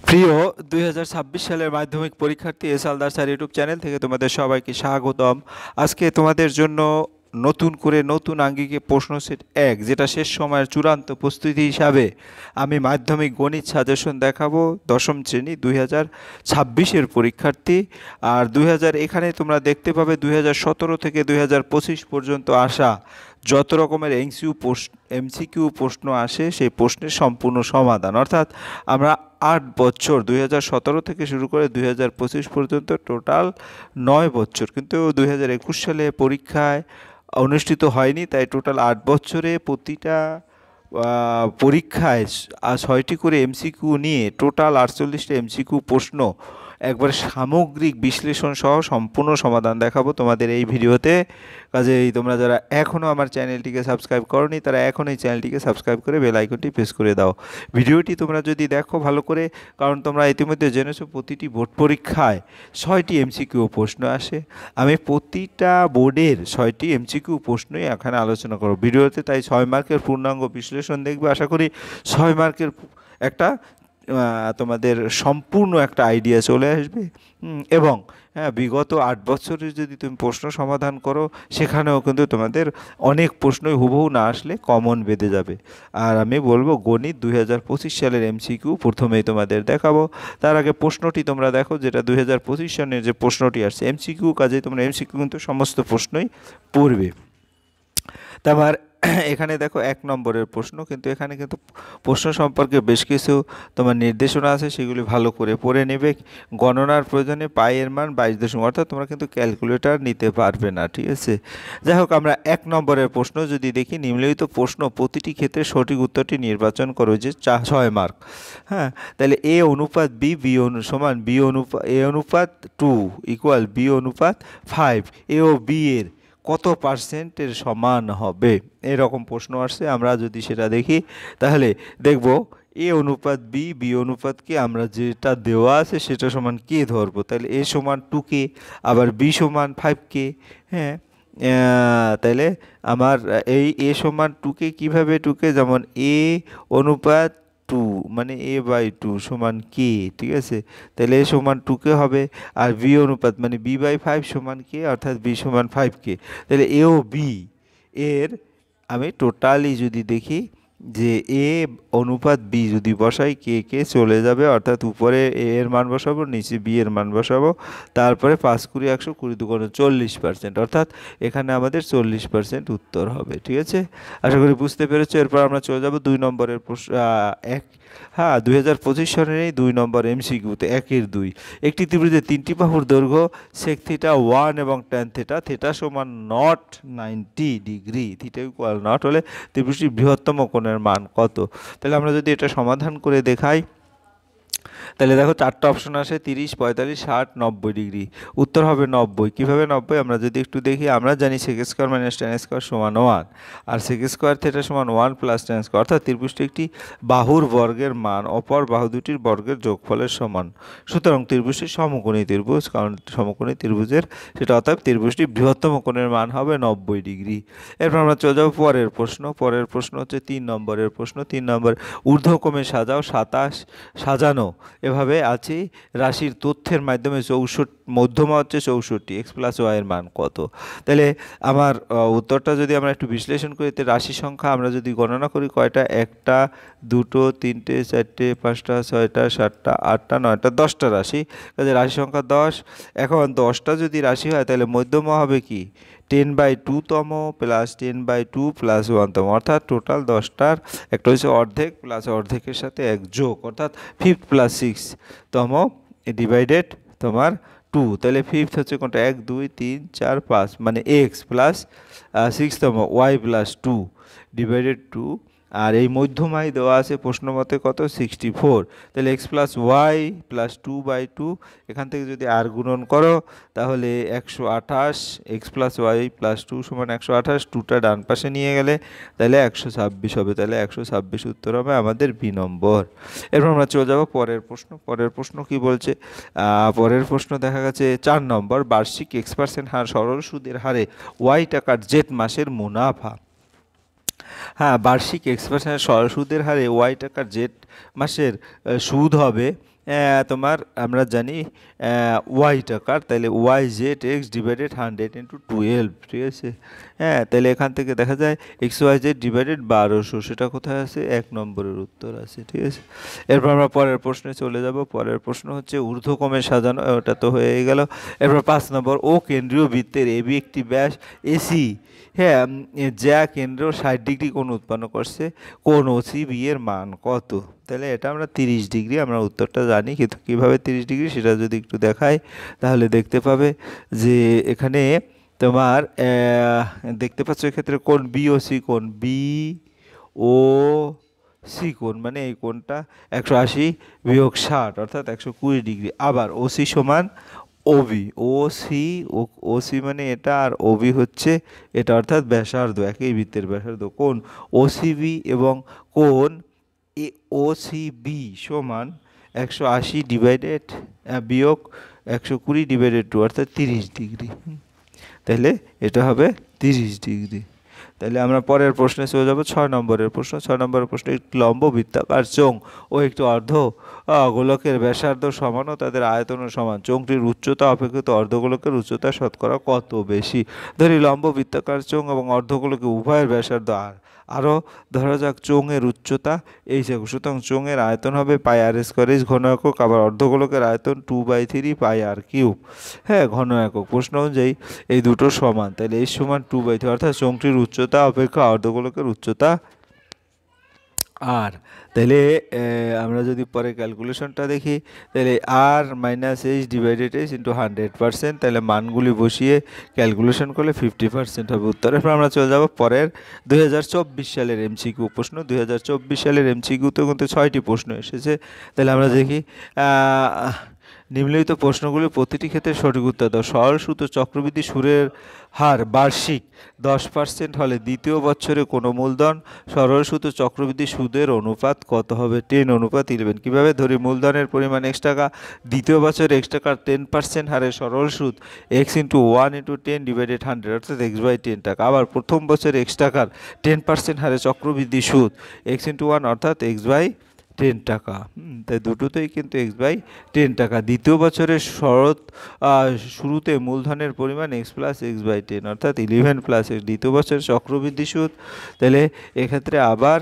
প্রিয় 2026 সালের মাধ্যমিক পরীক্ষার্থী এস আলদার স্যার ইউটিউব চ্যানেল থেকে তোমাদের সবাইকে স্বাগতম। আজকে তোমাদের জন্য নতুন করে নতুন আঙ্গিকে প্রশ্ন সেট 1, যেটা শেষ সময়ের চূড়ান্ত প্রস্তুতি হিসাবে আমি মাধ্যমিক গণিত সাজেশন দেখাবো দশম শ্রেণী 2026-এর পরীক্ষার্থী। আর এখানে তোমরা দেখতে পাবে 2017 থেকে 2025 পর্যন্ত আসা যত রকমের এমসিকিউ প্রশ্ন আসে সেই প্রশ্নের সম্পূর্ণ সমাধান, অর্থাৎ আমরা 8 বছর 2017 থেকে শুরু করে 2025 পর্যন্ত টোটাল 9 বছর, কিন্তু 2021 সালে পরীক্ষায় অনুষ্ঠিত হয়নি, তাই টোটাল 8 বছরে প্রতিটা পরীক্ষায় 6টি করে এমসিকিউ নিয়ে টোটাল 48টা এমসিকিউ প্রশ্ন একবার সামগ্রিক বিশ্লেষণ সহ সম্পূর্ণ সমাধান দেখাবো তোমাদের এই ভিডিওতে। কাজেই তোমরা যারা এখনও আমার চ্যানেলটিকে সাবস্ক্রাইব করোনি তারা এখন এই চ্যানেলটিকে সাবস্ক্রাইব করে বেল আইকনটি প্রেস করে দাও। ভিডিওটি তোমরা যদি দেখো ভালো করে, কারণ তোমরা ইতিমধ্যে জেনেছো প্রতিটি বোর্ড পরীক্ষায় 6টি এমসিকিউ প্রশ্ন আসে। আমি প্রতিটা বোর্ডের 6টি এমসিকিউ প্রশ্নই এখানে আলোচনা করব ভিডিওতে, তাই 6 মার্কের পূর্ণাঙ্গ বিশ্লেষণ দেখবে। আশা করি 6 মার্কের একটা তোমাদের সম্পূর্ণ একটা আইডিয়া চলে আসবে। এবং হ্যাঁ, বিগত 8 বছরের যদি তুমি প্রশ্ন সমাধান করো সেখানেও কিন্তু তোমাদের অনেক প্রশ্নই হুবহু না আসলে কমন বেঁধে যাবে। আর আমি বলবো গণিত 2025 সালের এমসিকিউ প্রথমেই তোমাদের দেখাবো। তার আগে প্রশ্নটি তোমরা দেখো, যেটা 2025 সালের যে প্রশ্নটি আসছে এমসিকিউ, কাজে তোমরা এমসিকিউ কিন্তু সমস্ত প্রশ্নই পড়বে। তারপর এখানে দেখো 1 নম্বরের প্রশ্ন, কিন্তু এখানে কিন্তু প্রশ্ন সম্পর্কে বেশ কিছু তোমার নির্দেশনা আছে, সেগুলি ভালো করে পড়ে নেবে। গণনার প্রয়োজনে পাইয়ের মান 22 অর্থাৎ তোমরা কিন্তু ক্যালকুলেটর নিতে পারবে না, ঠিক আছে। যাই হোক, আমরা 1 নম্বরের প্রশ্ন যদি দেখি, নিম্নলিখিত প্রশ্ন প্রতিটি ক্ষেত্রে সঠিক উত্তরটি নির্বাচন করো, যে 6 মার্ক। হ্যাঁ, তাহলে এ অনুপাত বি, সমান এ অনুপাত 2 ইকুয়াল বি অনুপাত 5, এ ও বি এর কত পার্সেন্টের সমান হবে, এরকম প্রশ্ন আসছে। আমরা যদি সেটা দেখি তাহলে দেখব এ অনুপাত বি, বি অনুপাতকে আমরা যেটা দেওয়া আছে সেটা সমান কে ধরবো, তাহলে এ সমান 2K, আবার বি সমান 5K। হ্যাঁ, তাহলে আমার এই এ সমান 2K কীভাবে 2K, যেমন এ অনুপাত 2 মানে a/2 সমান কে, ঠিক আছে। তাহলে এ সমান 2K হবে, আর বি অনুপাত মানে b/5 সমান কে, অর্থাৎ বি সমান 5K। তাহলে এ ও বি এর আমি টোটালি যদি দেখি যে এ অনুপাত বি যদি বসাই কে চলে যাবে, অর্থাৎ উপরে এ এর মান বসাবো, নিচে বি এর মান বসাবো, তারপরে 5 × 100 20 × 2 = 40%, অর্থাৎ এখানে আমাদের 40% উত্তর হবে, ঠিক আছে। আশা করি বুঝতে পেরেছো। এরপর আমরা চলে যাব 2 নম্বরের প্রশ্ন। 2025 সালের এই 2 নম্বর এমসিকিউতে 1-এর 2, একটি ত্রিভুজের 3টি বাহুর দৈর্ঘ্য sec θ 1 এবং tan θ, θ সমান নট 90 ডিগ্রি, θ ইকুয়াল নট হলে ত্রিভুজটির বৃহত্তম কোণের মান কত। তাহলে আমরা যদি এটা সমাধান করে দেখাই, তাহলে দেখো 4টা অপশন আসে, 30, 45, 60, 90 ডিগ্রি। উত্তর হবে 90। কীভাবে 90 আমরা যদি একটু দেখি, আমরা জানি sec² - tan² সমান 1, আর sec² θ সমান 1 + tan², অর্থাৎ ত্রিভুজটি একটি বাহুর বর্গের মান অপর বাহু দুটির বর্গের যোগফলের সমান। সুতরাং ত্রিভুজটি সমকোণী ত্রিভুজ, কারণ সমকোণী ত্রিভুজের সেটা, অর্থাৎ ত্রিভুজটি বৃহত্তম কোণের মান হবে 90 ডিগ্রি। এরপর আমরা চলে যাবো পরের প্রশ্ন। পরের প্রশ্ন হচ্ছে 3 নম্বরের প্রশ্ন। 3 নম্বর, ঊর্ধ্বক্রমে সাজাও 27 সাজানো এভাবে আছে রাশির তথ্যের মাধ্যমে মধ্যমা হচ্ছে 64, x + y এর মান কত। তাহলে আমার উত্তরটা যদি আমরা একটু বিশ্লেষণ করি, রাশি সংখ্যা আমরা যদি গণনা করি কয়টা, 1টা 2টো 3টে 4টে 5টা 6টা 7টা 8টা 9টা 10টা রাশি, কাজে রাশি সংখ্যা 10। এখন 10টা যদি রাশি হয় তাহলে মধ্যমা হবে কি 10/2 তম প্লাস 10/2 প্লাস 1 তম, অর্থাৎ টোটাল 10টার একটা হচ্ছে অর্ধেক প্লাস অর্ধেকের সাথে 1 যোগ, অর্থাৎ 5 + 6 তম ডিভাইডেড তোমার 2। তাহলে 5th হচ্ছে কোনটা, 1 2 3 4 5 মানে x প্লাস 6 তম y প্লাস 2 ডিভাইডেড 2। আর এই মধ্যমাই দেওয়া আছে প্রশ্ন মতে কত, 64। তাহলে x + y প্লাস 2/2, এখান থেকে যদি আর গুণন করো তাহলে 128, x + y প্লাস 2 সমান 128, 2টা ডান পাশে নিয়ে গেলে তাহলে 126 হবে। তাহলে 126 উত্তর হবে আমাদের বি নম্বর। এরপর আমরা চলে যাব পরের প্রশ্ন। পরের প্রশ্ন কি বলছে, পরের প্রশ্ন দেখা গেছে 4 নম্বর, বার্ষিক x% হার সরল সুদের হারে y টাকার জেড মাসের মুনাফা। হ্যাঁ, বার্ষিক x% সরল সুদের হারে y টাকার জেড মাসের সুদ হবে তোমার আমরা জানি ওয়াই টাকার, তাহলে ওয়াই জেড এক্স ডিভাইডেড 100 × 12, ঠিক আছে। তাহলে এখান থেকে দেখা যায় এক্স ওয়াই জেড ডিভাইডেড 1200, সেটা কোথায় আছে? 1 নম্বরের উত্তর আছে, ঠিক আছে। এরপর আমরা পরের প্রশ্নে চলে যাব। পরের প্রশ্ন হচ্ছে ঊর্ধ্বক্রমে সাজানো, ওটা তো হয়ে গেল। এরপর 5 নম্বর, ও কেন্দ্রীয় বৃত্তের এবি একটি ব্যাস এসি, যা কেন্দ্র 60 ডিগ্রি কোণ উৎপন্ন করছে, কোণ ওসি বি এর মান কত? তাহলে এটা আমরা 30 ডিগ্রি, আমরা উত্তরটা জানি, কিন্তু কীভাবে 30 ডিগ্রি সেটা যদি একটু দেখাই তাহলে দেখতে পাবে যে এখানে তোমার দেখতে পাচ্ছ এক্ষেত্রে কোণ বি ও সি, কোণ বি ও সি কোণ, মানে এই কোণটা 180 বিয়োগ 60 অর্থাৎ 120 ডিগ্রি। আবার ওসি সমান ওবি, ওসি মানে এটা, আর ওবি হচ্ছে এটা, অর্থাৎ ব্যাসার্ধ, একই বৃত্তের ব্যাসার্ধ। কোণ ওসিবি এবং কোণ ওসিবি সমান 180 ডিভাইডেড বিয়োগ 120 ডিভাইডেড 2 অর্থাৎ 30 ডিগ্রি। তাহলে এটা হবে 30 ডিগ্রি। তাহলে আমরা পরের প্রশ্নে চলে যাব, 6 নম্বরের প্রশ্ন। 6 নম্বরের প্রশ্ন, একটি লম্ব বৃত্তাকার চোঙ ও একটি অর্ধ গোলকের ব্যাসার্ধ সমান ও তাদের আয়তনও সমান, চোঙটির উচ্চতা অপেক্ষিত অর্ধগোলকের উচ্চতা শতকরা কত বেশি? ধরি লম্ব বৃত্তাকার চোঙ এবং অর্ধগোলকের উভয়ের ব্যাসার্ধ আরও ধরা যাক চোঙের উচ্চতা এইচ একক, সুতরাং চোঙের আয়তন হবে পাই আর স্কোয়ার এইচ ঘন একক, আবার অর্ধগোলকের আয়তন 2/3 পাই আর কিউব, ঘন একক। প্রশ্ন অনুযায়ী এই দুটো সমান, তাহলে এইচ সমান 2/3, অর্থাৎ চোঙটির উচ্চতা অপেক্ষা অর্ধগোলকের উচ্চতা আর। তাহলে আমরা যদি পরে ক্যালকুলেশনটা দেখি, তাহলে আর minus h divided h into 100%, তাহলে মানগুলি বসিয়ে ক্যালকুলেশন করলে 50% হবে উত্তর। এরপর আমরা চলে যাব পরের 2024 সালের এমসিকিউ প্রশ্ন। 2024 সালের এমসিকিউতে কিন্তু 6টি প্রশ্ন এসেছে। তাহলে আমরা দেখি, নিম্নলিখিত প্রশ্নগুলি প্রতিটি ক্ষেত্রে সঠিক উত্তর দাও। সরল সূত্র চক্রবৃদ্ধি সুদের হার বার্ষিক 10% হলে দ্বিতীয় বছরে কোনো মূলধন সরল সূত্র চক্রবৃদ্ধি সুদের অনুপাত কত হবে? 10:11। কীভাবে? ধরি মূলধনের পরিমাণ x টাকা, দ্বিতীয় বছরে x টাকার 10% হারে সরল সুদ x × 1 × 10 ডিভাইডেড 100 অর্থাৎ x/10 টাকা। আবার প্রথম বছরে x টাকার 10% হারে চক্রবৃদ্ধি সুদ x × 1 অর্থাৎ x/10 টাকা। তাই দুটোতেই কিন্তু x/10 টাকা। দ্বিতীয় বছরের শুরুতে মূলধনের পরিমাণ x + x/10 অর্থাৎ 11 + x, দ্বিতীয় বছরের চক্রবৃদ্ধি সুদ। তাহলে এক্ষেত্রে আবার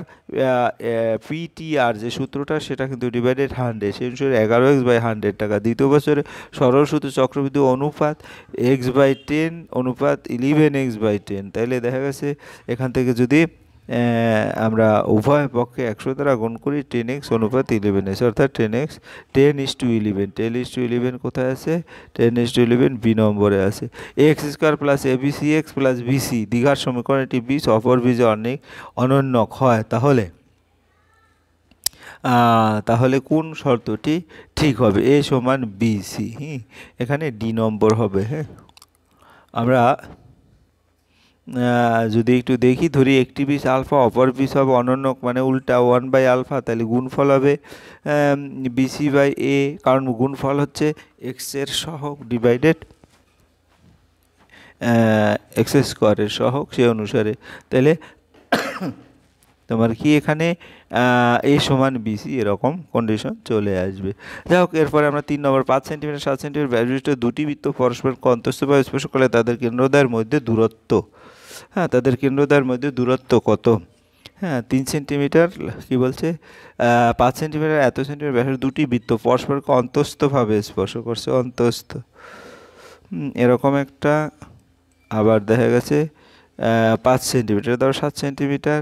PTR যে সূত্রটা সেটা কিন্তু ডিভাইডেড 100, সেই অনুসারে 11x/100 টাকা। দ্বিতীয় বছরে সরল সূত্র চক্রবৃদ্ধি অনুপাত x/10 অনুপাত 11x/10। তাহলে দেখা গেছে এখান থেকে যদি আমরা উভয় পক্ষে 100 দ্বারা গুণ করি, 10x অনুপাত 11s অর্থাৎ 10x 10:11। 10:11 কোথায় আছে? 10:11 বি নম্বরে আছে। ax² + abcx + bc দ্বিঘাত সমীকরণটি বীজ অপর বীজে অনন্যক হয়, তাহলে কোন শর্তটি ঠিক হবে? a সমান bc, এখানে ডি নম্বর হবে। আমরা যদি একটু দেখি, ধরি একটি বীজ আলফা অপর বীজ হবে অনন্যক, মানে উল্টা 1/α, তাহলে গুণফল হবে bc/a, কারণ গুণফল হচ্ছে এক্সের সহগ ডিভাইডেড x² এর সহগ, সে অনুসারে। তাহলে তোমার কি এখানে a সমান bc এরকম কন্ডিশন চলে আসবে। যাই হোক, এরপরে আমরা 3 নম্বর, 5 সেন্টিমিটার 7 সেন্টিমিটার ব্যাসবিশিষ্ট দুটি বৃত্ত পরস্পর অন্তঃস্থভাবে স্পর্শ করলে তাদের কেন্দ্রদ্বয়ের মধ্যে দূরত্ব, তাদের কেন্দ্রদ্বয়ের মধ্যে দূরত্ব কত? 3 সেন্টিমিটার, কি বলছে 5 সেন্টিমিটার এত সেন্টিমিটার ব্যাসের দুটি বৃত্ত পরস্পরকে অন্তঃস্থভাবে স্পর্শ করছে, অন্তঃস্থ এরকম একটা। আবার দেখা গেছে 5 সেন্টিমিটার ধরো 7 সেন্টিমিটার,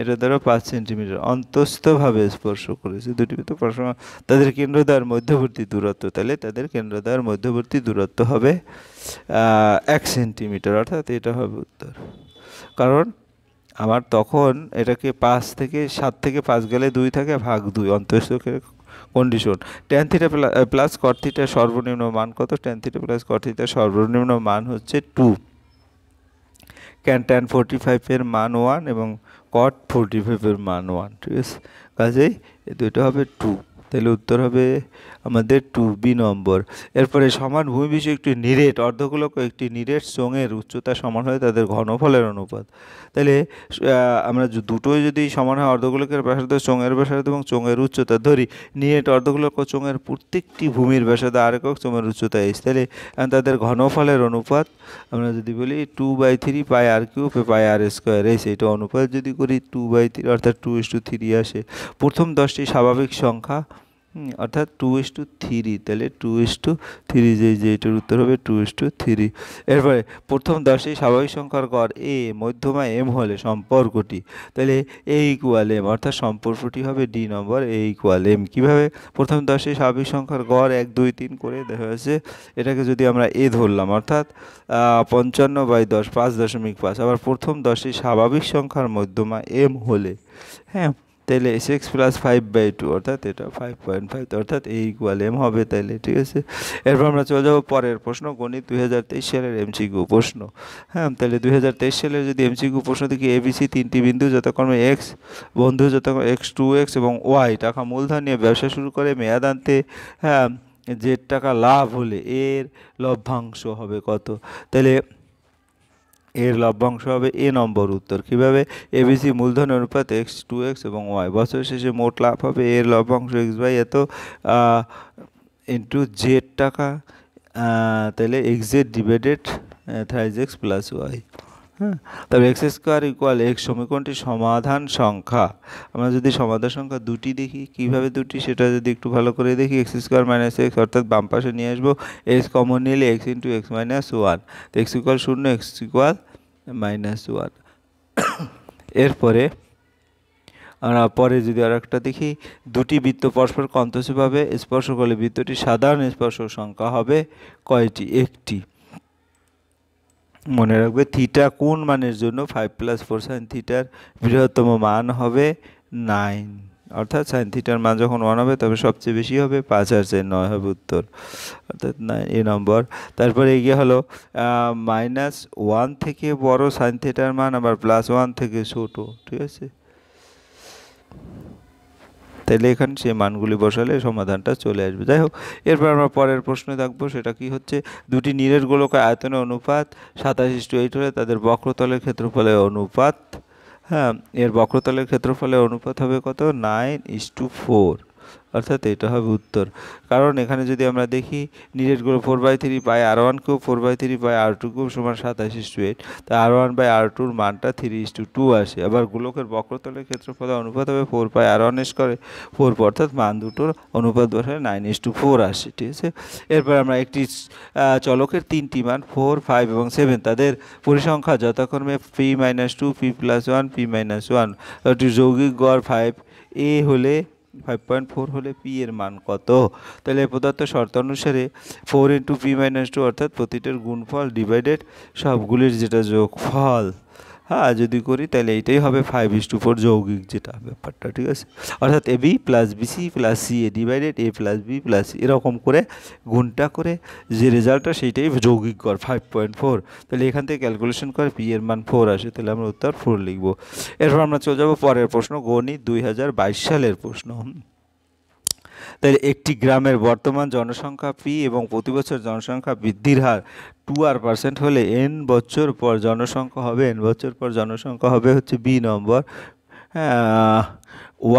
এটা ধরো 5 সেন্টিমিটার অন্তঃস্থভাবে স্পর্শ করেছে দুটি বৃত্ত পরস্পর, তাদের কেন্দ্রদ্বয়ের মধ্যবর্তী দূরত্ব, তাহলে তাদের কেন্দ্রদ্বয়ের মধ্যবর্তী দূরত্ব হবে 1 সেন্টিমিটার, অর্থাৎ এটা হবে উত্তর। কারণ আমার তখন এটাকে 7 থেকে 5 গেলে 2 থাকে, ভাগ 2 অন্তঃস্থকের কন্ডিশন। tan θ + cot θ সর্বনিম্ন মান কত? tan θ + cot θ সর্বনিম্ন মান হচ্ছে 2, tan 45 এর মান 1 এবং cot 45 এর মান 1, ঠিক আছে। কাজেই এই দুটো হবে 2। তাহলে উত্তর হবে আমাদের 2B নম্বর। এরপরে সমান ভূমি বিষয়ে একটি নিরেট অর্ধগোলক ও একটি নিরেট চোঙের উচ্চতা সমান হয় তাদের ঘনফলের অনুপাত। তাহলে আমরা দুটোই যদি সমান হয়, অর্ধগোলকের ব্যাসার্ধ, চোঙের ব্যাসার্ধ এবং চোঙের উচ্চতা, ধরি নিরেট অর্ধগোলক ও চোঙের প্রত্যেকটি ভূমির ব্যাসার্ধ আর একক, চোঙের উচ্চতা h, তাহলে তাদের ঘনফলের অনুপাত আমরা যদি বলি 2/3 পাই আর কিউব পাই আর স্কোয়ার h, এটা অনুপাত যদি করি 2/3 অর্থাৎ 2:3 আসে। প্রথম 10টি স্বাভাবিক সংখ্যা অর্থাৎ 2:3, তাহলে 2:3 যে এটার উত্তর হবে 2:3। এরপরে প্রথম 10টি স্বাভাবিক সংখ্যার গড় এ মধ্যমা এম হলে সম্পর্কটি, তাহলে এ ইকুয়াল এম, অর্থাৎ সম্পর্কটি হবে ডি নম্বর, এ ইকুয়াল এম। কীভাবে? প্রথম 10টি স্বাভাবিক সংখ্যার গড় 1 2 3 করে দেখা যাচ্ছে, এটাকে যদি আমরা এ ধরলাম অর্থাৎ 55/10 5.5। আবার প্রথম 10টি স্বাভাবিক সংখ্যার মধ্যমা এম হলে, হ্যাঁ, তাহলে 6 + 5/2 অর্থাৎ এটা 5.5, অর্থাৎ এ ইকুয়াল এম হবে। তাইলে ঠিক আছে। এরপর আমরা চলে যাবো পরের প্রশ্ন, গণিত 2023 সালের এমসিকিউ প্রশ্ন। হ্যাঁ, তাহলে 2023 সালের যদি এমসিকিউ প্রশ্ন দেখি, এবিসি তিনটি বিন্দু যথাক্রমে এক্স বন্ধু যথাক্রমে x2x এবং ওয়াই টাকা মূলধন নিয়ে ব্যবসা শুরু করে মেয়াদান্তে, হ্যাঁ, যে টাকা লাভ হলে এর লভ্যাংশ হবে কত? তাহলে এর লভ্যাংশ হবে এ নম্বর উত্তর। কীভাবে? এবিসি মূলধন অনুপাত x2x এবং ওয়াই, বছর শেষে মোট লাভ হবে এর লভ্যাংশ x/, এত ইন্টু জেড টাকা, তাহলে xz divided thrice x plus y. হ্যাঁ, তবে x² ইকুয়াল x সমীকরণটির সমাধান সংখ্যা, আমরা যদি সমাধান সংখ্যা দুটি দেখি, কিভাবে দুটি সেটা যদি একটু ভালো করে দেখি, x² - x, অর্থাৎ বাম পাশে নিয়ে আসবো, x কমন নিলে x × x - 1, তো x = 0, x = -1। এরপরে আমরা পরে যদি আর একটা দেখি, দুটি বৃত্ত পরস্পর কন্তসভাবে স্পর্শ করলে বৃত্তটি সাধারণ স্পর্শক সংখ্যা হবে কয়টি? একটি। মনে রাখবে থিটা কোন মানের জন্য 5 + 4 sin থিটার বৃহত্তম মান হবে 9, অর্থাৎ sin থিটার মান যখন 1 হবে তবে সবচেয়ে বেশি হবে 5 আর 4 9 হবে উত্তর, অর্থাৎ 9 এ নম্বর। তারপরে এগিয়ে হলো -1 থেকে বড় sin থিটার মান, আবার +1 থেকে ছোট, ঠিক আছে। তাহলে এখানে সেই মানগুলি বসালে সমাধানটা চলে আসবে। যাই হোক, এরপর আমরা পরের প্রশ্নে থাকবো, সেটা কি হচ্ছে, দুটি নিরেট গোলকের আয়তনের অনুপাত 27:8 হলে তাদের বক্রতলের ক্ষেত্রফলের অনুপাত, হ্যাঁ, এর বক্রতলের ক্ষেত্রফলের অনুপাত হবে কত? 9:4, অর্থাৎ এটা হবে উত্তর। কারণ এখানে যদি আমরা দেখি, নিরেটগুলো 4/3 পাই r1 কিউব 4/3 পাই r2 কিউব সমান 27:8, তা r1/r2 মানটা 3:2 আসে। আবার গোলকের বক্রতলের ক্ষেত্রফলের অনুপাত হবে 4 পাই r1 স্কয়ারে 4, অর্থাৎ মান দুটোর অনুপাত বসালে 9:4 আসে, ঠিক আছে। এরপর আমরা একটি চলকের তিনটি মান 4 5 এবং 7 তাদের পরিসংখ্যা যথাক্রমে p-2 p+1 p-1, একটি যৌগিক গড় 5 এ হলে 5.4 হলে পি এর মান কত? তাহলে প্রদত্ত শর্ত অনুসারে 4 × p-2 অর্থাৎ প্রতিটার গুণফল ডিভাইডেড সবগুলির যেটা যোগফল, হ্যাঁ, যদি করি তাহলে এইটাই হবে 5:4 যৌগিক যেটা ব্যাপারটা, ঠিক আছে। অর্থাৎ AB + BC + CA divided A + B + C, এরকম করে গুণটা করে যে রেজাল্টটা সেইটাই যৌগিক গড় 5.4। তাহলে এখান থেকে ক্যালকুলেশন করে পি এর মান 4 আসে, তাহলে আমরা উত্তর 4 লিখব। এরপর আমরা চলে যাব পরের প্রশ্ন, গণিত 2022 সালের প্রশ্ন। তাহলে একটি গ্রামের বর্তমান জনসংখ্যা পি এবং প্রতি বছর জনসংখ্যা বৃদ্ধির হার 2% হলে n বছর পর জনসংখ্যা হবে, হচ্ছে বি নম্বর,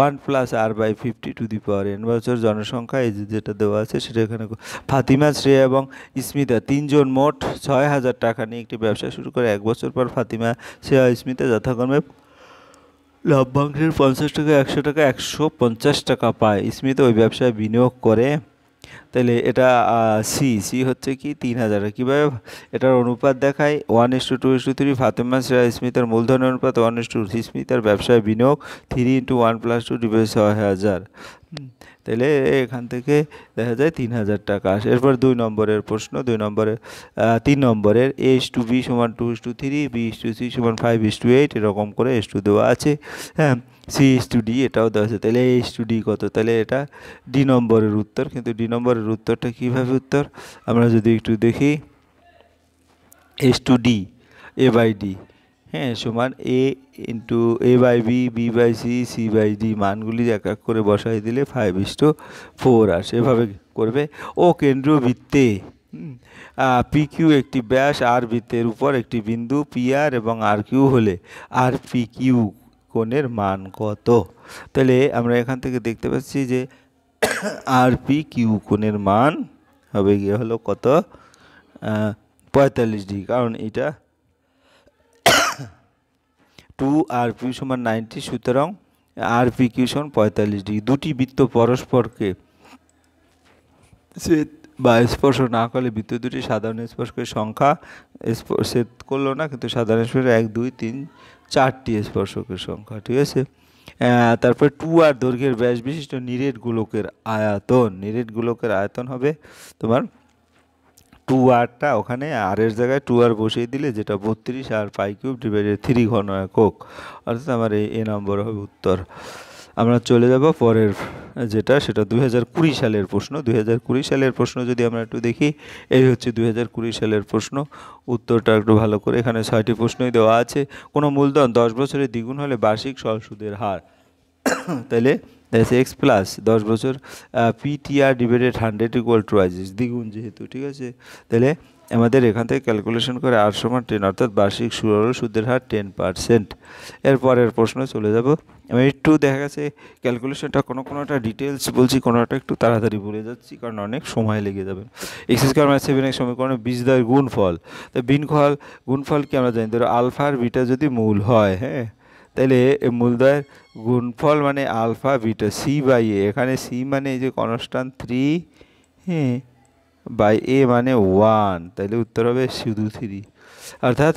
1 + r/50 বছর জনসংখ্যা, এই যেটা দেওয়া আছে সেটা এখানে। ফাতিমা, শ্রেয়া এবং স্মিতা তিনজন মোট 6,000 টাকা নিয়ে একটি ব্যবসা শুরু করে। 1 বছর পর ফাতিমা, শ্রেয়া, স্মিতা যথাক্রমে লভ্যাংশের 50 টাকা, 100 টাকা, 150 টাকা পায়। স্মিতা ওই ব্যবসায় বিনিয়োগ করে, তাহলে এটা সি হচ্ছে কি 3,000। কীভাবে এটার অনুপাত দেখায়? 1:2:3। ফাতেমা, শ্রেয়া, স্মিতার মূলধনের অনুপাত 1:2। স্মিতার ব্যবসায় বিনিয়োগ 3 × 1 + 2 / 6,000, তাহলে এখান থেকে দেখা যায় 3,000 টাকা আসে। এরপর 2 নম্বরের প্রশ্ন, 3 নম্বরের A:B = 2:3, B:C = 5:8, এরকম করে S2 দেওয়া আছে, হ্যাঁ, C:D এটাও দেওয়া আছে। তাহলে A:D কত? তাহলে এটা ডি নম্বরের উত্তর। কিন্তু ডি নম্বরের উত্তরটা কীভাবে উত্তর, আমরা যদি একটু দেখি, S2D A/D, হ্যাঁ সমান a into a by b, b by c, c by d মানগুলি এক এক করে বসাই দিলে 5:4 আসে। এভাবে করবে। ও কেন্দ্রীয় বৃত্তে পি কিউ একটি ব্যাস, আর বৃত্তের উপর একটি বিন্দু পি আর এবং আর কিউ হলে আর পি কিউ কোণের মান কত? তাহলে আমরা এখান থেকে দেখতে পাচ্ছি যে আর পি কিউ কোণের মান হবে গিয়ে হলো কত? 45 ডিগ্রি, কারণ এটা 2 সমান 90, সুতরাং আর পি কিউ সমান 45 ডিগ্রি। দুটি বৃত্ত পরস্পরকে ছেদ বা স্পর্শ না করলে বৃত্ত দুটি সাধারণ স্পর্শের সংখ্যা ছেদ করলো না, কিন্তু সাধারণ স্পর্শ 1 2 3 4টি স্পর্শকের সংখ্যা, ঠিক আছে। তারপর 2r দৈর্ঘ্যের ব্যাস বিশিষ্ট নিরেট গোলকের আয়তন, নিরেট গোলকের আয়তন হবে তোমার 2rটা ওখানে আর এর জায়গায় 2r বসিয়ে দিলে যেটা 32 আর পাই কিউব ডিভাইডেড 3 ঘন একক, অর্থাৎ আমার এ নম্বর হবে উত্তর। আমরা চলে যাব পরের যেটা, সেটা 2020 সালের প্রশ্ন। 2020 সালের প্রশ্ন যদি আমরা একটু দেখি, এই হচ্ছে 2020 সালের প্রশ্ন। উত্তরটা একটু ভালো করে, এখানে 6টি প্রশ্নই দেওয়া আছে। কোনো মূলধন 10 বছরে দ্বিগুণ হলে বার্ষিক সরল সুদের হার, তাহলে এক্স প্লাস 10 বছর PTR divided 100 equal to wise দ্বিগুণ যেহেতু, ঠিক আছে। তাহলে আমাদের এখান থেকে ক্যালকুলেশন করে আর সমান 10, অর্থাৎ বার্ষিক সরল সুদের হার 10%। এরপরের প্রশ্ন চলে যাব। আমি একটু দেখা গেছে ক্যালকুলেশনটা কোনোটা ডিটেলস বলছি, কোনোটা একটু তাড়াতাড়ি বলে যাচ্ছি, কারণ অনেক সময় লেগে যাবে। এক্স স্কোয়ার মাইনাস 7x সমীকরণে বীজদ্বয়ের গুণফল, তো গুণফল কি আমরা জানি, ধরো আলফা আর বিটা যদি মূল হয়, হ্যাঁ, তাহলে মূলদ্বয়ের গুণফল মানে আলফা বিটা সি বাই এ, এখানে সি মানে এই যে কনস্ট্যান্ট 3, হ্যাঁ, বাই এ মানে 1, তাহলে উত্তর হবে শুধু 3, অর্থাৎ।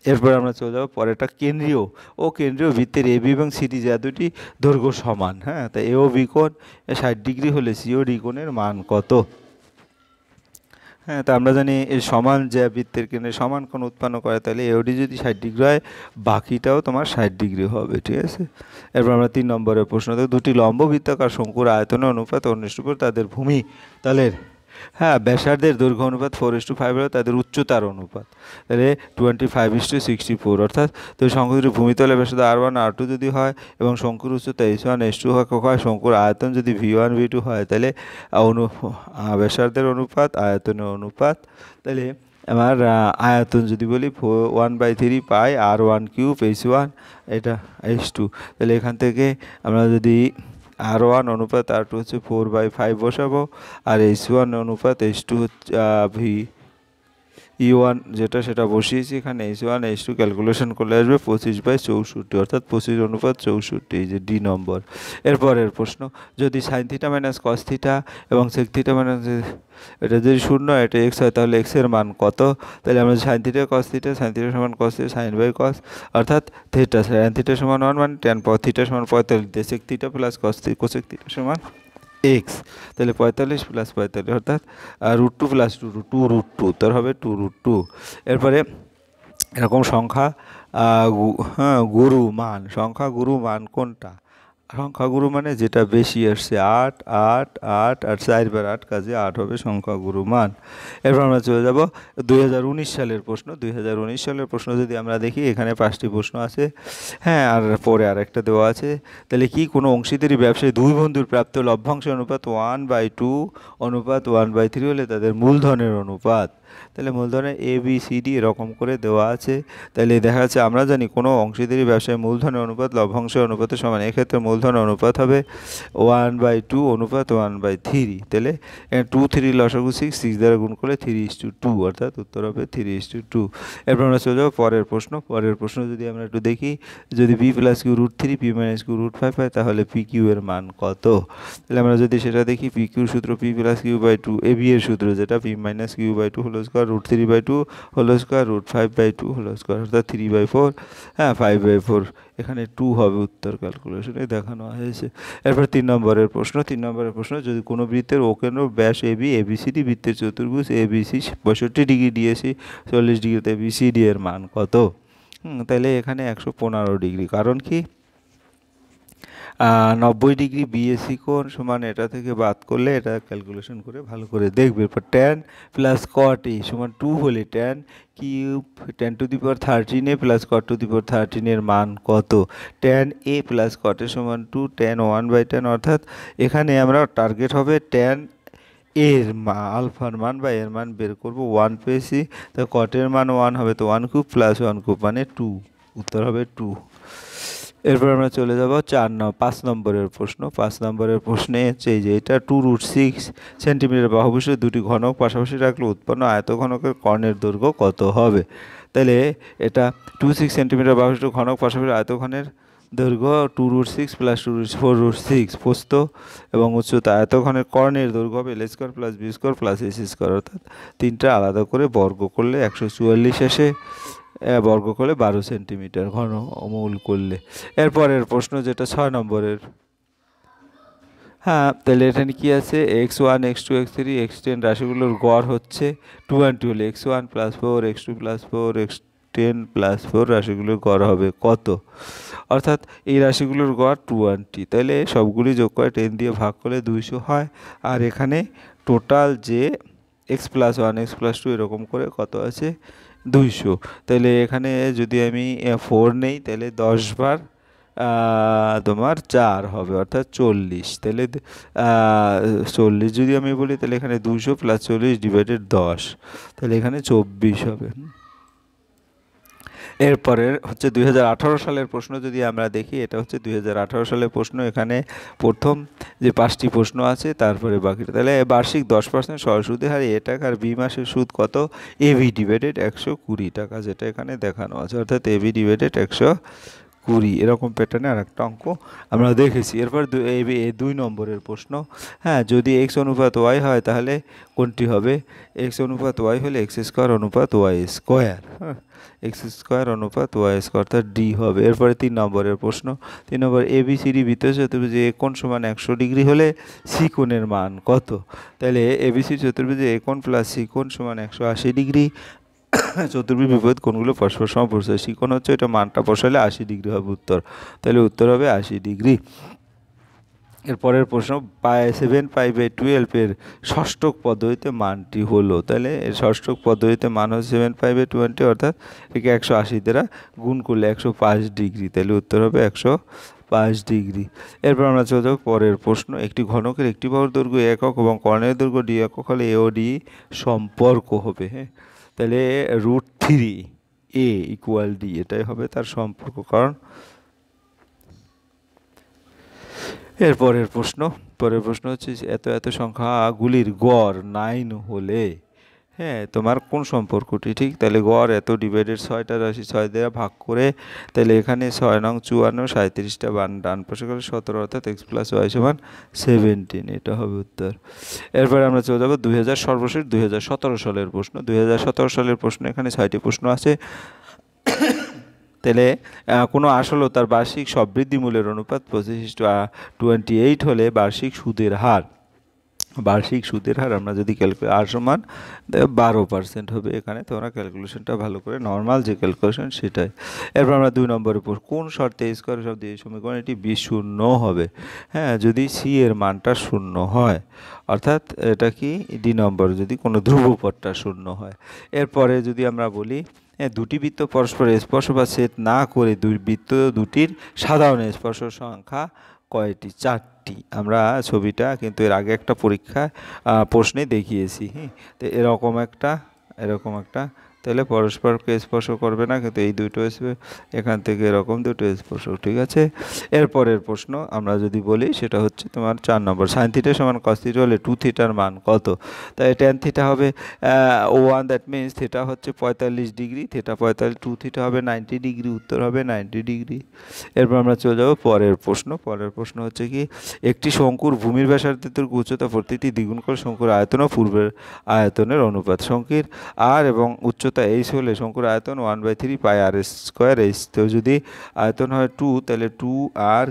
এরপর আমরা চলে যাবো পরেরটা, কেন্দ্রীয় বৃত্তের এ বি এবং সিডি যা দুটি দৈর্ঘ্য সমান, হ্যাঁ, তাই এ ও বি কোণ 60 ডিগ্রি হলে সি ও ডি কোণের মান কত? হ্যাঁ, তা আমরা জানি এই সমান যে বৃত্তের কেন্দ্রে সমান কোণ উৎপন্ন করে, তাহলে এওডি যদি 60 ডিগ্রি হয়, বাকিটাও তোমার 60 ডিগ্রি হবে, ঠিক আছে। এরপর আমরা 3 নম্বরের প্রশ্ন দেখো, দুটি লম্ব বৃত্তাকার শঙ্কুর আয়তনের অনুপাত অনুষ্ঠুপুর তাদের ভূমি তাহলে, হ্যাঁ, ব্যাসার্ধের দৈর্ঘ্য অনুপাত 4:5 হলো তাদের উচ্চতার অনুপাত, তাহলে 25:64, অর্থাৎ তো শঙ্কু দুটি ভূমিতলে ব্যাসার্ধ R1 R2 যদি হয় এবং শঙ্কুর উচ্চতা H1 H2 হয়, শঙ্কুর আয়তন যদি V1 V2 হয়, তাহলে ব্যাসার্ধের অনুপাত আয়তনের অনুপাত, তাহলে আমার আয়তন যদি বলি 1/3 পাই R1³ H1, এটা H2, তাহলে এখান থেকে আমরা যদি R1 অনুপাত R2 হচ্ছে 4/5 বসাবো, আর H1 অনুপাত H2 হচ্ছে E1 যেটা সেটা বসিয়েছি এখানে, H1 H2 ক্যালকুলেশন করলে আসবে 25/64, অর্থাৎ 25:64, এই যে ডি নম্বর। এরপরের প্রশ্ন, যদি sine theta minus cos theta এবং সেক থিটা মাইনাস এটা যদি 0 এটা এক্স হয়, তাহলে এক্স এর মান কত? তাহলে আমরা sine theta cos theta, sine theta সমান cos theta sine by cos, অর্থাৎ থিটা সাইন থিটা সমান 1 মানে tan থিটা সমান 45, sec theta plus cos theta cosec theta সমান এক্স, তাহলে 45 + 45, অর্থাৎ √2 + 2√2, উত্তর হবে 2√2। এরপরে এরকম সংখ্যা গুরু মান কোনটা? সংখ্যাগুরু মানে যেটা বেশি আসছে, 8 8 8 আর 4/8, কাজে 8 হবে সংখ্যাগুরু মান। এরপর আমরা চলে যাব 2019 সালের প্রশ্ন। 2019 সালের প্রশ্ন যদি আমরা দেখি, এখানে 5টি প্রশ্ন আছে, হ্যাঁ, আর পরে আরেকটা দেওয়া আছে। তাহলে কি কোনো অংশীদারি ব্যবসায় দুই বন্ধুর প্রাপ্ত লভ্যাংশ অনুপাত 1/2 অনুপাত 1/3 হলে তাদের মূলধনের অনুপাত, তাহলে মূলধনের এ বি সি ডি এরকম করে দেওয়া আছে। তাহলে দেখা যাচ্ছে আমরা জানি কোনো অংশীদারি ব্যবসায় মূলধনের অনুপাত লভ্যাংশের অনুপাতের সমান, এক্ষেত্রে মূলধনের অনুপাত হবে 1/2 অনুপাত 1/3, তাহলে 2 3 লসাগু 6 দ্বারা গুণ করলে 3:2, অর্থাৎ উত্তর হবে 3:2। এরপর আমরা চলে যাবো পরের প্রশ্ন যদি আমরা একটু দেখি, যদি p + q √3 p - q √5 হয়, তাহলে পি কিউ এর মান কত? তাহলে আমরা যদি সেটা দেখি, পি কিউর সূত্র p + q/2, এ বি এর সূত্র যেটা p - q/2 whole square √3/2 whole square √5/2 whole square, অর্থাৎ 3/4, হ্যাঁ 5/4, এখানে 2 হবে উত্তর, ক্যালকুলেশনে দেখানো হয়েছে। এরপর 3 নম্বরের প্রশ্ন, যদি কোনো বৃত্তের ও কেন্দ্র ব্যাস এবি এবিসিডি বৃত্তের চতুর্ভুজ এবিসি 65 ডিগ্রি ডিএসি 40 ডিগ্রিতে বিসিডি এর মান কত? তাহলে এখানে 115 ডিগ্রি, কারণ কি 90 ডিগ্রি বিএসি কোণ সমান এটা থেকে বাদ করলে এটা ক্যালকুলেশন করে ভালো করে দেখবে। এরপর ট্যান প্লাস কট এ সমান 2 হলে tan cube 10^13 plus cot to the power 13 মান কত? ট্যান এ প্লাস কটের সমান 2 ট্যান 1/10, অর্থাৎ এখানে আমরা টার্গেট হবে ট্যান এর আলফার মান বা এর মান বের করবো। 1 পেয়েছি, তো কটের মান 1 হবে, তো 1³ প্লাস 1³ মানে 2, উত্তর হবে 2। এরপর আমরা চলে যাব 5 নম্বরের প্রশ্ন। 5 নম্বরের প্রশ্নে হচ্ছে এই যে এটা 2√6 সেন্টিমিটার বাহুবিশিষ্ট দুটি ঘনক পাশাপাশি রাখলে উৎপন্ন আয়তঘনকের কর্ণের দৈর্ঘ্য কত হবে? তাহলে এটা 26 সেন্টিমিটার বাহুবিশিষ্ট ঘনক পাশাপাশি আয়তঘনের দৈর্ঘ্য 2√6 প্লাস 4√6 প্রস্থ এবং উচ্চতা। আয়তঘনের কর্ণের দৈর্ঘ্য হবে L² plus B² plus AC², অর্থাৎ তিনটা আলাদা করে বর্গ করলে 144 আসে, বর্গ করলে 12 সেন্টিমিটার, ঘনমূল করলে। এরপরের প্রশ্ন যেটা 6 নম্বরের, হ্যাঁ তাহলে এখানে কি আছে? x1 x2 x3 x10 রাশিগুলোর গড় হচ্ছে 20 হলে x1 plus 4 x2 plus 4 x10 plus 4 রাশিগুলোর গড় হবে কত? অর্থাৎ এই রাশিগুলোর গড় 20, তাহলে সবগুলি যোগ করে 10 দিয়ে ভাগ করলে 200 হয়। আর এখানে টোটাল যে x প্লাস 1 x প্লাস 2 এরকম করে কত আছে? 200। তাহলে এখানে যদি আমি 4 নেই তাহলে 10 বার তোমার 4 হবে, অর্থাৎ 40। তাহলে 40 যদি আমি বলি তাহলে এখানে 200 প্লাস 40 ডিভাইডেড 10, তাহলে এখানে 24 হবে। এরপরের হচ্ছে 2018 সালের প্রশ্ন যদি আমরা দেখি, এটা হচ্ছে 2018 সালের প্রশ্ন। এখানে প্রথম যে 5টি প্রশ্ন আছে তারপরে বাকিটা। তাহলে বার্ষিক 10% সরল সুদের হারে এ টাকা আর বি মাসের সুদ কত? এবি ডিভাইডেড 120 টাকা, যেটা এখানে দেখানো আছে, অর্থাৎ এবি ডিভাইডেড 120। এরকম প্যাটার্নে আর একটা অঙ্ক আমরা দেখেছি। এরপর 2 নম্বরের প্রশ্ন, হ্যাঁ যদি x অনুপাত y হয় তাহলে কোনটি হবে? x অনুপাত y হলে x² অনুপাত y², হ্যাঁ x² অনুপাত y², অর্থাৎ ডি হবে। এরপরে 3 নম্বরের প্রশ্ন। 3 নম্বর এবিসিডি বৃত্তীয় চতুর্ভুজে এ কোণ সমান 100 ডিগ্রি হলে সি কোণের মান কত? তাহলে এবিসি চতুর্ভুজে এ কোণ প্লাস সি কোণ সমান 180 ডিগ্রি। চতুর্ভুজ বিপরীত কোণগুলো পরস্পর সমপ্রস্থ, সি কোণ হচ্ছে এটা মানটা বসালে 80 ডিগ্রি হবে উত্তর, তাহলে উত্তর হবে 80 ডিগ্রি। এরপরের প্রশ্ন 7π/12 এর ষষ্ঠক পদ্ধতিতে মানটি হলো, তাহলে এর ষষ্ঠক পদ্ধতিতে মান হচ্ছে 7π/20, অর্থাৎ একে 180 দ্বারা গুণ করলে 105 ডিগ্রি, তাহলে উত্তর হবে 105 ডিগ্রি। এরপর আমরা চলে যাব পরের প্রশ্ন। একটি ঘনকের একটি বাহুর দৈর্ঘ্য একক এবং কর্ণের দৈর্ঘ্য ডি একক হলে এ ও ডি সম্পর্ক হবে, হ্যাঁ তাহলে √3a = d, এটাই হবে তার সম্পর্ক। কারণ পরের প্রশ্ন হচ্ছে এত এত সংখ্যাগুলির গড় 9 হলে, হ্যাঁ তোমার কোন সম্পর্কটি ঠিক? তাহলে গড় এত ডিভাইডেড 6টা রাশি 6 দ্বারা ভাগ করে, তাহলে এখানে 6 নং 54, 37টা ডান পাশে করে 17, অর্থাৎ x প্লাস y সমান 17, এটা হবে উত্তর। এরপরে আমরা চলে যাবো সর্বশেষ 2017 সালের প্রশ্ন। 2017 সালের প্রশ্ন, এখানে 6টি প্রশ্ন আছে। তাহলে কোনো আসল ও তার বার্ষিক সবৃদ্ধিমূল্যের অনুপাত 25:28 হলে বার্ষিক সুদের হার আমরা যদি আর সমান 12% হবে। এখানে তোমরা ক্যালকুলেশনটা ভালো করে, নর্মাল যে ক্যালকুলেশন সেটাই। এরপর আমরা 2 নম্বরের পর কোন শর্তে স্কোয়ার শব্দ এই সমীকরণ এটি শূন্য হবে? হ্যাঁ যদি সি এর মানটা 0 হয়, অর্থাৎ এটা কি ডি নম্বর যদি কোনো ধ্রুবপদটা 0 হয়। এরপরে যদি আমরা বলি দুটি বৃত্ত পরস্পর স্পর্শ বা ছেদ না করে বৃত্ত দুটির সাধারণ স্পর্শ সংখ্যা কয়টি? 4টি। আমরা ছবিটা কিন্তু এর আগে একটা পরীক্ষায় প্রশ্নে দেখিয়েছি, হ্যাঁ তো এরকম একটা তাহলে পরস্পরকে স্পর্শ করবে না, কিন্তু এই দুটো এখান থেকে এরকম দুটো স্পর্শ, ঠিক আছে। এরপরের প্রশ্ন আমরা যদি বলি সেটা হচ্ছে তোমার 4 নম্বর, সাইন থিটা সমান কস থিটা হলে 2 থিটার মান কত? তাই ট্যান থিটা হবে 1, দ্যাট মিনস থিটা হচ্ছে 45 ডিগ্রি, থিটা 45, 2 থিটা হবে 90 ডিগ্রি, উত্তর হবে 90 ডিগ্রি। এরপর আমরা চলে যাবো পরের প্রশ্ন হচ্ছে কি একটি শঙ্কুর ভূমির ব্যাসার্ধের উচ্চতা প্রতিটি দ্বিগুণ করে শঙ্কুর আয়তন ও পূর্বের আয়তনের অনুপাত। শঙ্কুর আর এবং উচ্চতা h হলে শঙ্কুর আয়তন 1/3 পাই r² h। তো যদি আয়তন হয় 2 তাহলে 2r³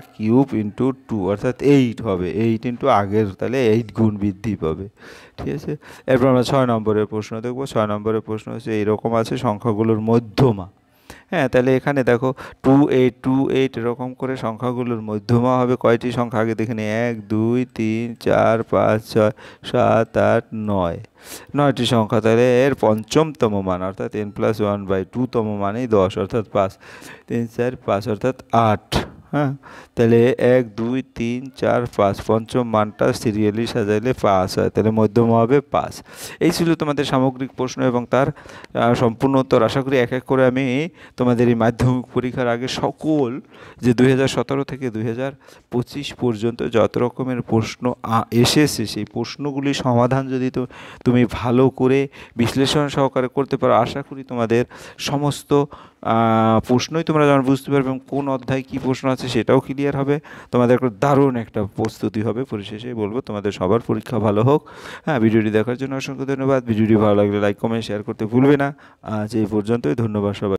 × 2, অর্থাৎ 8 হবে, 8 × আগের, তাহলে 8 গুণ বৃদ্ধি পাবে, ঠিক আছে। এরপর আমরা 6 নম্বরের প্রশ্ন দেখবো। 6 নম্বরের প্রশ্ন হচ্ছে এইরকম আছে, সংখ্যাগুলোর মধ্যমা, হ্যাঁ, তাহলে এখানে দেখো 2828 এরকম করে সংখ্যাগুলোর মধ্যমা হবে কয়টি সংখ্যা আগে দেখে নিই, 1 2 3 4 5 6 7 8 9, 9টি সংখ্যা। তাহলে এর পঞ্চমতম মান অর্থাৎ n+1/2তম মানেই 10 অর্থাৎ 5, 3 4 5 অর্থাৎ 8। হ্যাঁ, তাহলে 1 2 3 4 5 পঞ্চম মানটা সিরিয়ালি সাজাইলে 5 হয়, তাহলে মধ্যমা হবে 5। এই ছিল তোমাদের সামগ্রিক প্রশ্ন এবং তার সম্পূর্ণ উত্তর। আশা করি এক এক করে আমি তোমাদের এই মাধ্যমিক পরীক্ষার আগে সকল যে 2017 থেকে 2025 পর্যন্ত যত রকমের প্রশ্ন এসেছে সেই প্রশ্নগুলি সমাধান যদি তুমি ভালো করে বিশ্লেষণ সহকারে করতে পারো, আশা করি তোমাদের সমস্ত প্রশ্নই তোমরা যেমন বুঝতে পারবে এবং কোন অধ্যায় কী প্রশ্ন আছে সেটাও ক্লিয়ার হবে। তোমাদের একটা দারুণ একটা প্রস্তুতি হবে। পরিশেষে বলবো তোমাদের সবার পরীক্ষা ভালো হোক। হ্যাঁ, ভিডিওটি দেখার জন্য অসংখ্য ধন্যবাদ। ভিডিওটি ভালো লাগলে লাইক কমেন্ট শেয়ার করতে ভুলবে না। আজ এই পর্যন্তই, ধন্যবাদ সবাই।